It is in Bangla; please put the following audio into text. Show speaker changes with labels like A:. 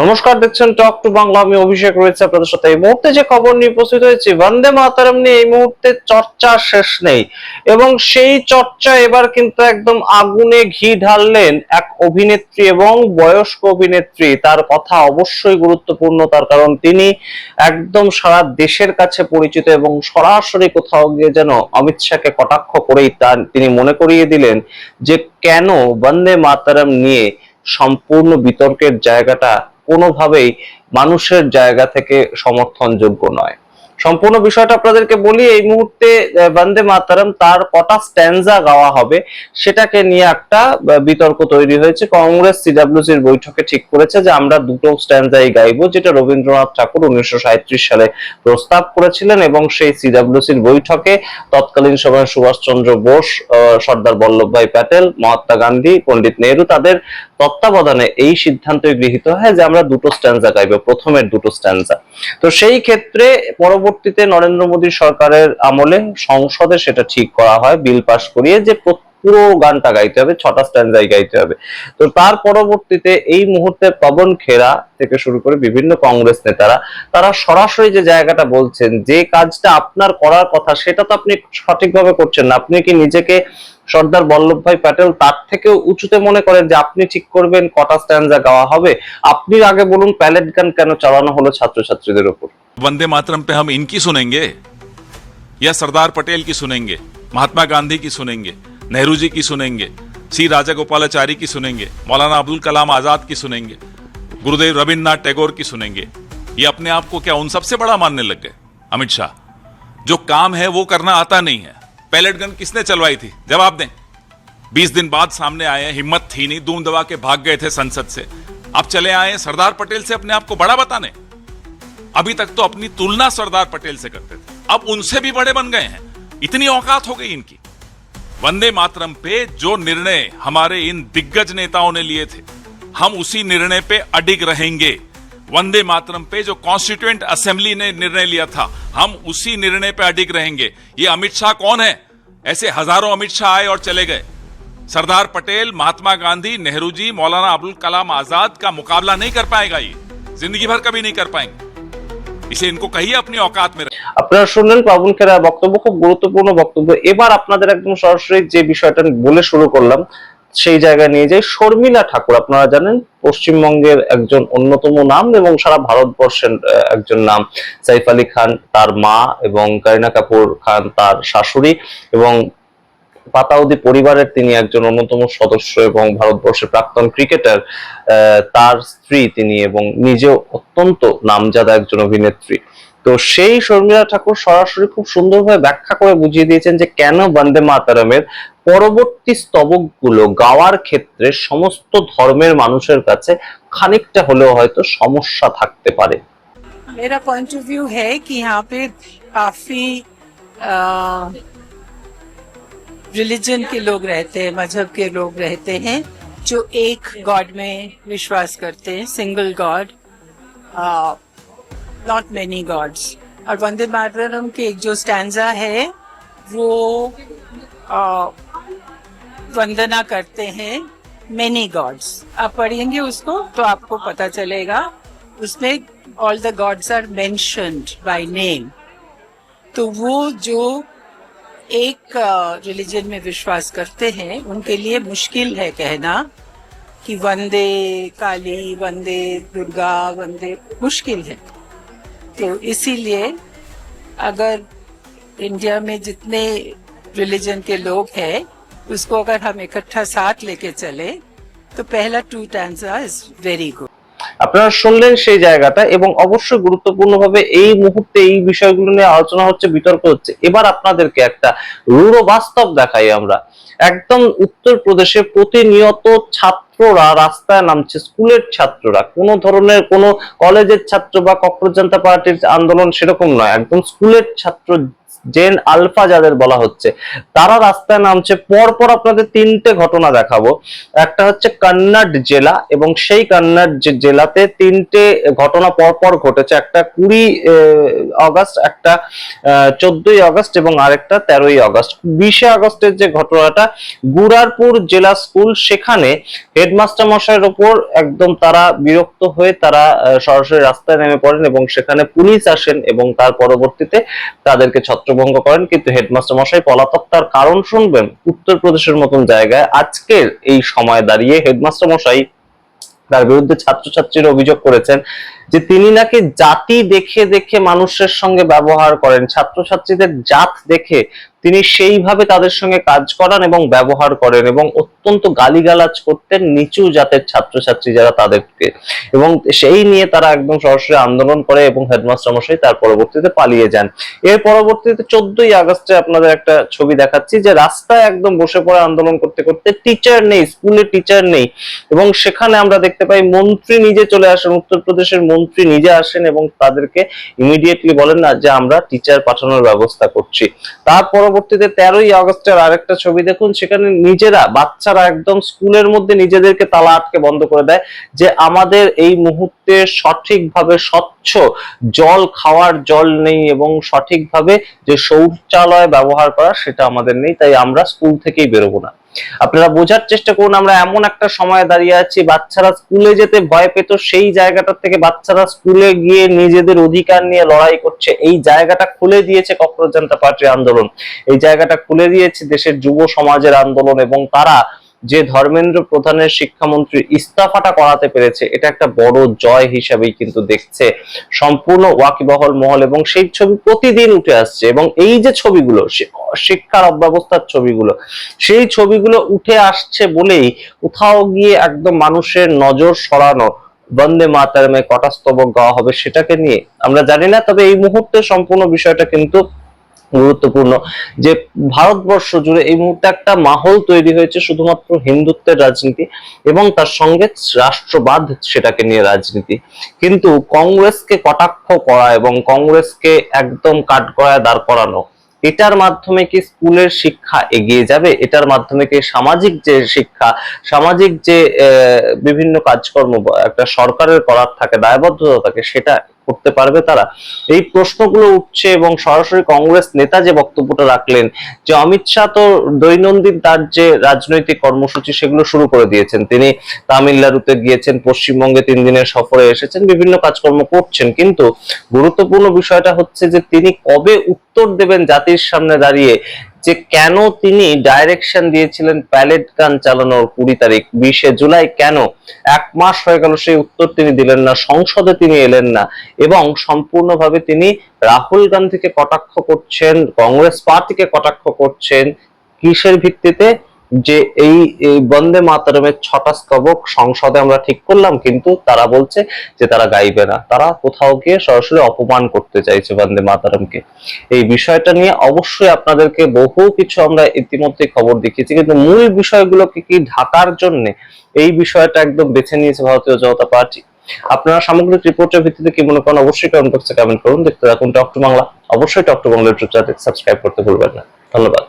A: নমস্কার, দেখছেন টক টু বাংলা। আমি অভিষেক রয়েছে আপনাদের সাথে। এই মুহূর্তে যে খবর নিয়ে উপস্থিত হয়েছি, বন্দে মাতরম নিয়ে এই মুহূর্তে চর্চা শেষ নেই এবং সেই চর্চা এবার কিন্তু একদম আগুনে ঘি ঢাললেন এক অভিনেত্রী এবং বয়স্ক অভিনেত্রী। তার কথা অবশ্যই গুরুত্বপূর্ণ, তার কারণ তিনি একদম সারা দেশের কাছে পরিচিত এবং সরাসরি কোথাও গিয়ে যেন অমিত শাহকে কটাক্ষ করেই তিনি মনে করিয়ে দিলেন যে কেন বন্দে মাতরম নিয়ে সম্পূর্ণ বিতর্কের জায়গাটা কোনোভাবেই মানুষের জায়গা থেকে সমর্থনযোগ্য নয়। সম্পূর্ণ বিষয়টা আপনাদেরকে বলি। এই মুহূর্তে বন্দে মাতরম তার কটা স্ট্যান্জা গাওয়া হবে সেটাকে নিয়ে একটা বিতর্ক তৈরি হয়েছে। কংগ্রেস সিডব্লিউসির বৈঠকে ঠিক করেছে যে আমরা দুটো স্ট্যান্জাই গাইবো, যেটা রবীন্দ্রনাথ ঠাকুর 1937 সালে প্রস্তাব করেছিলেন এবং সেই সিডব্লিউসির বৈঠকে তৎকালীন সময়ে সুভাষচন্দ্র বোস, সর্দার বল্লভভাই প্যাটেল, মহাত্মা গান্ধী, পণ্ডিত নেহরু তাদের তত্ত্বাবধানে এই সিদ্ধান্তই গৃহীত হয় যে আমরা দুটো স্ট্যান্জা গাইবো, প্রথমের দুটো স্ট্যান্জা। তো সেই ক্ষেত্রে পরবর্তীতে নরেন্দ্র মোদীর সরকারের আমলে সংসদে সেটা ঠিক করা হয়, বিল পাস করিয়ে যে পুরো গানটা গাইতে হবে, 6টা স্ট্যান্জাই গাইতে হবে। তো তার পরবর্তীতে এই মুহূর্তে পবন খেরা থেকে শুরু করে বিভিন্ন কংগ্রেস নেতারা তারা সরাসরি যে জায়গাটা বলছেন, যে কাজটা আপনার করার কথা সেটা তো আপনি সঠিকভাবে করছেন না। আপনি কি নিজেকে সর্দার বল্লভভাই প্যাটেল তার থেকেও উঁচুতে মনে করেন যে আপনি ঠিক করবেন কটা স্ট্যান্জা গাওয়া হবে? আপনি আগে বলুন, প্যালেট গান কেন চালানো হলো ছাত্রছাত্রীদের উপর?
B: वंदे मातरम पे हम इनकी सुनेंगे या सरदार पटेल की सुनेंगे, महात्मा गांधी की सुनेंगे, नेहरू जी की सुनेंगे, सी राजागोपालाचारी की सुनेंगे, मौलाना अब्दुल कलाम आजाद की सुनेंगे, गुरुदेव रविन्द्रनाथ टैगोर की सुनेंगे? ये अपने आप को क्या उन सबसे बड़ा मानने लग गए? अमित शाह, जो काम है वो करना आता नहीं है। पैलेट गन किसने चलवाई थी? जवाब दें। 20 दिन बाद सामने आए, हिम्मत थी नहीं, दूम दबा के भाग गए थे संसद से। अब चले आए सरदार पटेल से अपने आप को बड़ा बताने। अभी तक तो अपनी तुलना सरदार पटेल से करते थे, अब उनसे भी बड़े बन गए हैं। इतनी औकात हो गई इनकी। वंदे मातरम पे जो निर्णय हमारे इन दिग्गज नेताओं ने लिए थे, हम उसी निर्णय पे अडिग रहेंगे। वंदे मातरम पे जो कॉन्स्टिट्यूएंट असेंबली ने निर्णय लिया था, हम उसी निर्णय पे अडिग रहेंगे। ये अमित शाह कौन है? ऐसे हजारों अमित शाह आए और चले गए। सरदार पटेल, महात्मा गांधी, नेहरू जी, मौलाना अब्दुल कलाम आजाद का मुकाबला नहीं कर पाएगा। ये जिंदगी भर कभी नहीं कर पाएंगे। इसे इनको कहिए अपनी औकात में।
A: আপনারা শুনলেন পবন খেরার বক্তব্য, খুব গুরুত্বপূর্ণ বক্তব্য। এবার আপনাদের একদম সরাসরি যে বিষয়টা বলে শুরু করলাম সেই জায়গায় নিয়ে যাই। শর্মিলা ঠাকুর, আপনারা জানেন পশ্চিমবঙ্গের একজন অন্যতম নাম এবং সারা ভারতবর্ষের একজন নাম। সাইফ আলী খান তার মা এবং করিনা কাপুর খান তার শাশুড়ি এবং পাতাউদি পরিবারের তিনি একজন অন্যতম সদস্য এবং ভারতবর্ষের প্রাক্তন ক্রিকেটার। তার স্ত্রী তিনি এবং নিজেও অত্যন্ত নামজাদা একজন অভিনেত্রী। তো সেই শর্মিলা ঠাকুর সরাসরি খুব সুন্দরভাবে ব্যাখ্যা করে বুঝিয়ে দিয়েছেন যে কেন বন্দে মাতরমের পরবর্তী স্তবকগুলো গাওয়ার ক্ষেত্রে সমস্ত ধর্মের মানুষের কাছে খানিকটা হলেও হয়তো সমস্যা থাকতে পারে।
C: मेरा पॉइंट ऑफ व्यू है कि यहाँ पे काफी रिलीजन के लोग रहते हैं, मजहब के लोग रहते हैं जो एक गॉड में विश्वास करते हैं, single God, not many God's. और वंदे मातरम के एक जो स्टैंजा है वो वंदना करते हैं मेनी गॉड्स। आप पढ़ेंगे उसको तो आपको पता चलेगा, उसमें all the gods are mentioned by name. तो वो जो एक रिलीजन में विश्वास करते हैं उनके लिए मुश्किल है कहना कि वंदे काली, वंदे दुर्गा, वंदे, मुश्किल है। तो इसीलिए अगर इंडिया में जितने रिलीजन के लोग हैं उसको अगर हम इकट्ठा साथ लेके चले तो पहला 2 स्टैंजा इज वेरी गुड।
A: আপনারা শুনলেন সেই জায়গাটা এবং অবশ্যই গুরুত্বপূর্ণভাবে এই মুহূর্তে এই বিষয়গুলো নিয়ে আলোচনা হচ্ছে, বিতর্ক হচ্ছে। এবার আপনাদেরকে একটা রূঢ় বাস্তব দেখাই আমরা। একদম উত্তরপ্রদেশে প্রতিনিয়ত ছাত্ররা রাস্তায় নামছে, স্কুলের ছাত্ররা, কোনো ধরনের কোনো কলেজের ছাত্র বা ককরোচ জনতা পার্টির আন্দোলন সেরকম নয়, একদম স্কুলের ছাত্র জেন আলফা যাদের বলা হচ্ছে, তারা রাস্তায় নামছে। পরপর আপনাদের তিনটে ঘটনা দেখাবো। একটা হচ্ছে কন্নড় জেলা, এবং সেই কন্নড় জেলাতে তিনটে ঘটনা পরপর ঘটেছে। একটা 20 আগস্ট, একটা 14ই আগস্ট এবং আরেকটা 13ই আগস্ট। 20 আগস্টের যে ঘটনাটা, গুরারপুর জেলা স্কুল, সেখানে হেডমাস্টার মশাইয়ের ওপর একদম তারা বিরক্ত হয়ে তারা সরাসরি রাস্তায় নেমে পড়েন এবং সেখানে পুলিশ আসেন এবং তার পরবর্তীতে তাদেরকে ছত্রভঙ্গ করেন। কিন্তু হেডমাস্টার মশাই পলাতক। তার কারণ শুনবেন, উত্তরপ্রদেশের মতন জায়গায় আজকের এই সময় দাঁড়িয়ে হেডমাস্টার মশাই তার বিরুদ্ধে ছাত্রছাত্রীরা অভিযোগ করেছেন যে তিনি নাকি জাতি দেখে দেখে মানুষের সঙ্গে ব্যবহার করেন, ছাত্রছাত্রীদের জাত দেখে তিনি সেইভাবে তাদের সঙ্গে কাজ করান এবং ব্যবহার করেন, এবং অত্যন্ত গালিগালাজ করতেন নিচু জাতের ছাত্রছাত্রী যারা তাদেরকে, এবং সেই নিয়ে তারা একদম সরাসরি আন্দোলন করে এবং হেডমাস্টার মশাই তার পরবর্তীতে পালিয়ে যান। এর পরবর্তীতে 14ই আগস্টে আপনাদের একটা ছবি দেখাচ্ছি যে রাস্তায় একদম বসে পড়ে আন্দোলন করতে করতে, টিচার নেই, স্কুলে টিচার নেই, এবং সেখানে আমরা দেখতে পাই মন্ত্রী নিজে চলে আসেন, উত্তরপ্রদেশের মন্ত্রী নিজে আসেন এবং তাদেরকে ইমিডিয়েটলি বলেন না যে আমরা টিচার পাঠানোর ব্যবস্থা করছি। তার পরবর্তীতে 13ই আগস্টের আরেকটা ছবি দেখুন, সেখানে নিজেরা বাচ্চারা একদম স্কুলের মধ্যে নিজেদেরকে তালা আটকে বন্ধ করে দেয় যে আমাদের এই মুহূর্তে সঠিকভাবে স্বচ্ছ জল, খাওয়ার জল নেই এবং সঠিকভাবে যে শৌচালয় ব্যবহার করা সেটা আমাদের নেই, তাই আমরা স্কুল থেকেই বেরোবো না। আপনারা বোঝার চেষ্টা করুন, আমরা এমন একটা সময় দাঁড়িয়ে আছি, বাচ্চারা স্কুলে যেতে ভয় পেত, সেই জায়গাটা থেকে বাচ্চারা স্কুলে গিয়ে নিজেদের অধিকার নিয়ে লড়াই করছে। এই জায়গাটা খুলে দিয়েছে ককরোচ জনতা পার্টির আন্দোলন, এই জায়গাটা খুলে দিয়েছে দেশের যুব সমাজের আন্দোলন, এবং তারা যে ধর্মেন্দ্র প্রধানের শিক্ষামন্ত্রীর ইস্তফাটা করাতে পেরেছে, এটা একটা বড় জয় হিসাবেই কিন্তু দেখছে সম্পূর্ণ ওয়াকিবহল মহল, এবং সেই ছবি প্রতিদিন উঠে আসছে। এবং এই যে ছবিগুলো, শিক্ষার অব্যবস্থার ছবিগুলো, সেই ছবিগুলো উঠে আসছে বলেই কোথাও গিয়ে একদম মানুষের নজর সরানো, বন্দে মাতরমে কটা স্তবক গাওয়া হবে সেটাকে নিয়ে আমরা জানি না। তবে এই মুহূর্তে সম্পূর্ণ বিষয়টা কিন্তু গুরুত্বপূর্ণ যে ভারতবর্ষ জুড়ে এই মুহূর্তে একটা মাহল তৈরি হয়েছে শুধুমাত্র হিন্দুত্বের রাজনীতি এবং তার সঙ্গে রাষ্ট্রবাদ, সেটাকে নিয়ে রাজনীতি। কিন্তু কংগ্রেসকে কটাক্ষ করা এবং কংগ্রেসকে একদম কাঠগড়ায় দাঁড় করানো, এটার মাধ্যমে কি স্কুলের শিক্ষা এগিয়ে যাবে? এটার মাধ্যমে কি সামাজিক যে শিক্ষা, সামাজিক যে বিভিন্ন কাজকর্ম একটা সরকারের করার থাকে, দায়বদ্ধতা থাকে, সেটা করতে পারবে তারা? এই প্রশ্নগুলো উঠছে। এবং সরাসরি কংগ্রেস নেতা যে বক্তব্যটা রাখলেন যে অমিত শাহ তো দৈনন্দিন তার যে রাজনৈতিক কর্মসূচি সেগুলো শুরু করে দিয়েছেন, তিনি তামিলনাড়ুতে গিয়েছেন, পশ্চিমবঙ্গে 3 দিনের সফরে এসেছেন, বিভিন্ন কাজকর্ম করছেন, কিন্তু গুরুত্বপূর্ণ বিষয়টা হচ্ছে যে তিনি কবে উত্তর দেবেন জাতির সামনে দাঁড়িয়ে যে কেন তিনি ডাইরেকশন দিয়েছিলেন প্যালেট গান চালানোর 20 তারিখ 20শে জুলাই, কেন 1 মাস হয়ে গেল সেই উত্তর তিনি দিলেন না, সংসদে তিনি এলেন না, এবং সম্পূর্ণভাবে তিনি রাহুল গান্ধীকে কটাক্ষ করছেন, কংগ্রেস পার্টিকে কটাক্ষ করছেন। কিসের ভিত্তিতে? যে এই বন্দে মাতরমের 6টা স্তবক সংসদে আমরা ঠিক করলাম, কিন্তু তারা বলছে যে তারা গাইবে না, তারা কোথাও গিয়ে সরাসরি অপমান করতে চাইছে বন্দে মাতরমকে। এই বিষয়টা নিয়ে অবশ্যই আপনাদেরকে বহু কিছু আমরা ইতিমধ্যে খবর দেখিয়েছি, কিন্তু মূল বিষয়গুলোকে কি ঢাকার জন্য এই বিষয়টা একদম বেছে নিয়েছে ভারতীয় জনতা পার্টি। আপনারা সামগ্রিক রিপোর্টের ভিত্তিতে কি মনে করেন অবশ্যই কমেন্ট বক্সে কমেন্ট করুন। দেখতে থাকুন টক টু বাংলা। অবশ্যই talk to Bangla YouTube channel subscribe করতে ভুলবেন না। ধন্যবাদ।